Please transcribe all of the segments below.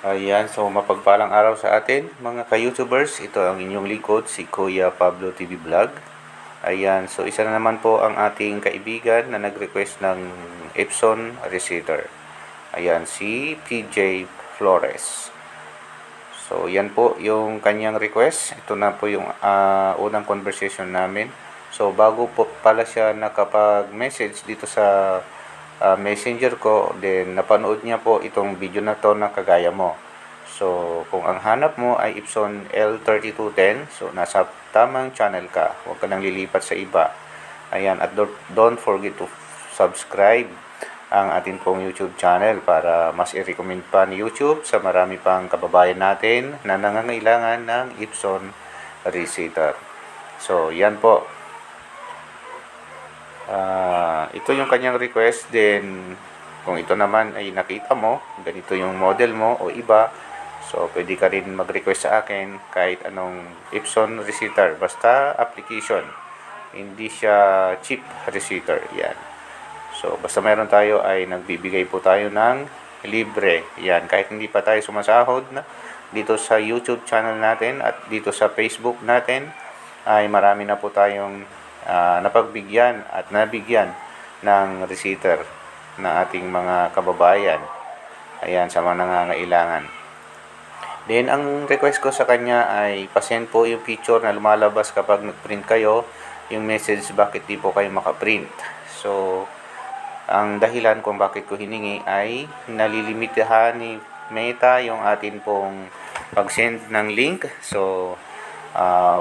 Ayan, so mapagpalang araw sa atin mga ka-YouTubers. Ito ang inyong lingkod, si Kuya Pablo TV Vlog. Ayan, so isa na naman po ang ating kaibigan na nag-request ng Epson receiver. Ayan, si PJ Flores. So yan po yung kanyang request. Ito na po yung unang conversation namin. So bago po pala siya nakapag-message dito sa messenger ko, then napanood niya po itong video na to na kagaya mo. So kung ang hanap mo ay Epson L3210, so nasa tamang channel ka. Huwag ka nang lilipat sa iba. Ayan, at don't forget to subscribe ang ating pong YouTube channel para mas i-recommend pa ni YouTube sa marami pang kababayan natin na nangangailangan ng Epson receiver. So yan po. Ito yung kanyang request. Then kung ito naman ay nakita mo, ganito yung model mo o iba, so pwede ka rin mag-request sa akin kahit anong Epson receiver, basta application, hindi siya chip receiver. Yan. So basta meron tayo ay nagbibigay po tayo ng libre. Yan, kahit hindi pa tayo sumasahod na dito sa YouTube channel natin at dito sa Facebook natin, ay marami na po tayong napagbigyan at nabigyan ng receiver na ating mga kababayan. Ayan, sa mga nangangailangan. Then, ang request ko sa kanya ay pasend po yung picture na lumalabas kapag nag-print kayo, yung message bakit di po kayo makaprint. So, ang dahilan kung bakit ko hiningi ay nalilimitahan ni Meta yung atin pong pag-send ng link. So,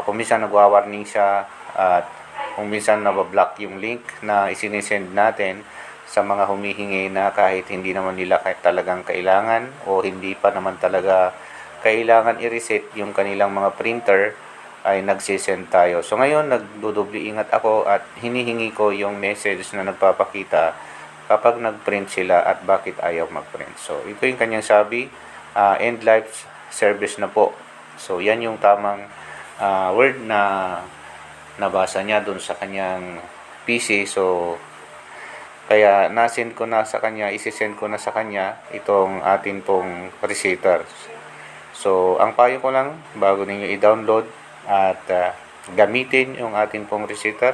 kung minsan nagwa-warning siya at kung minsan nabablock yung link na isinisend natin sa mga humihingi na kahit hindi naman nila talagang kailangan o hindi pa naman talaga kailangan i-reset yung kanilang mga printer, ay nagsisend tayo. So ngayon nagdudubli ingat ako at hinihingi ko yung message na nagpapakita kapag nag-print sila at bakit ayaw mag-print. So ito yung kanyang sabi, end life service na po. So yan yung tamang word na nabasa niya dun sa kanyang PC. So kaya nasend ko na sa kanya, isisend ko na sa kanya itong atin pong receiver. So ang payo ko lang bago ninyo i-download at gamitin yung atin pong receiver,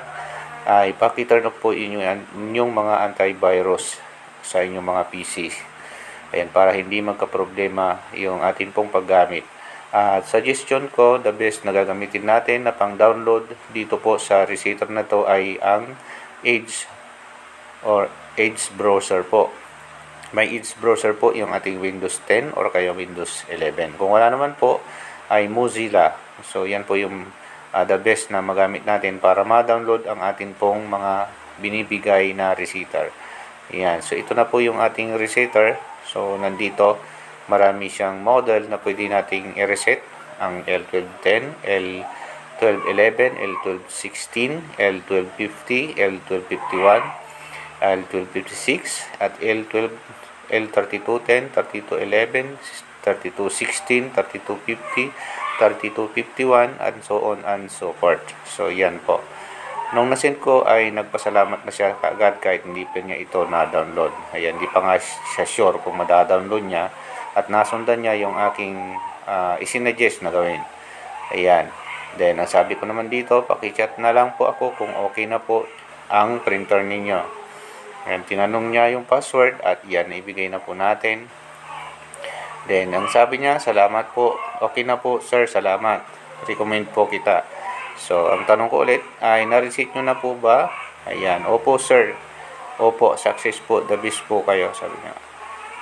ay paki-turn off po inyong mga antivirus sa inyong mga PC. Ayan, para hindi magka-problema yung atin pong paggamit. At suggestion ko, the best na gagamitin natin na pang-download dito po sa receiver na to ay ang Edge or Edge browser po. May Edge browser po yung ating Windows 10 or kaya Windows 11. Kung wala naman po, ay Mozilla. So yan po yung the best na magamit natin para ma-download ang atin pong mga binibigay na receiver. Yan. So ito na po yung ating receiver. So nandito marami siyang model na pwede nating i-reset. Ang L1210, L1211, L1216, L1250, L1251, L1256 at L3210, 3211, 3216, 3250, 3251 and so on and so forth. So yan po. Nung nasend ko ay nagpasalamat na siya kaagad kahit hindi pa niya ito na-download. Ayan, hindi pa nga siya sure kung mada-download niya at nasundan niya yung aking isinuggest na gawin. Ayan. Then, ang sabi ko naman dito, paki-chat na lang po ako kung okay na po ang printer ninyo. Ayan, tinanong niya yung password at yan, ibigay na po natin. Then, ang sabi niya, salamat po. Okay na po, sir, salamat. Recommend po kita. So, ang tanong ko ulit ay, na-receipt nyo na po ba? Ayan, opo, sir. Opo, success po, the best po kayo, sabi niya.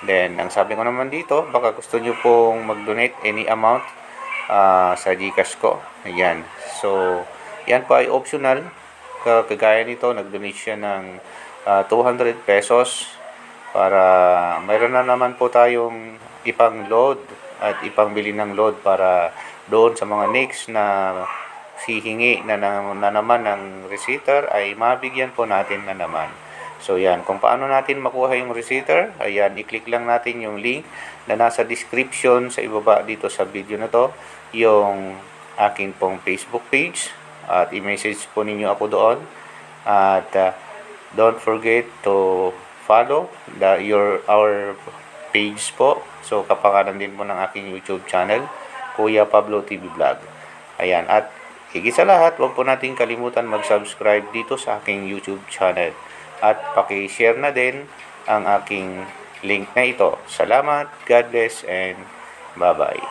Then, ang sabi ko naman dito, baka gusto nyo pong mag-donate any amount sa Gcash ko. Ayan. So, yan po ay optional. Kagaya nito, nag-donate siya ng 200 pesos para mayroon na naman po tayong ipang load at ipang bili ng load para doon sa mga next na hihingi na naman ng receiver ay mabigyan po natin na naman. So yan, kung paano natin makuha yung receiver, ayan, i-click lang natin yung link na nasa description sa ibaba dito sa video na to, yung akin pong Facebook page, at i-message po ninyo ako doon. At don't forget to follow our page po. So, kapakanan din po ng aking YouTube channel, Kuya Pablo TV Vlog. Ayan, at higit sa lahat, huwag po natin kalimutan mag-subscribe dito sa aking YouTube channel. At paki-share na din ang aking link na ito. Salamat, God bless, and bye-bye.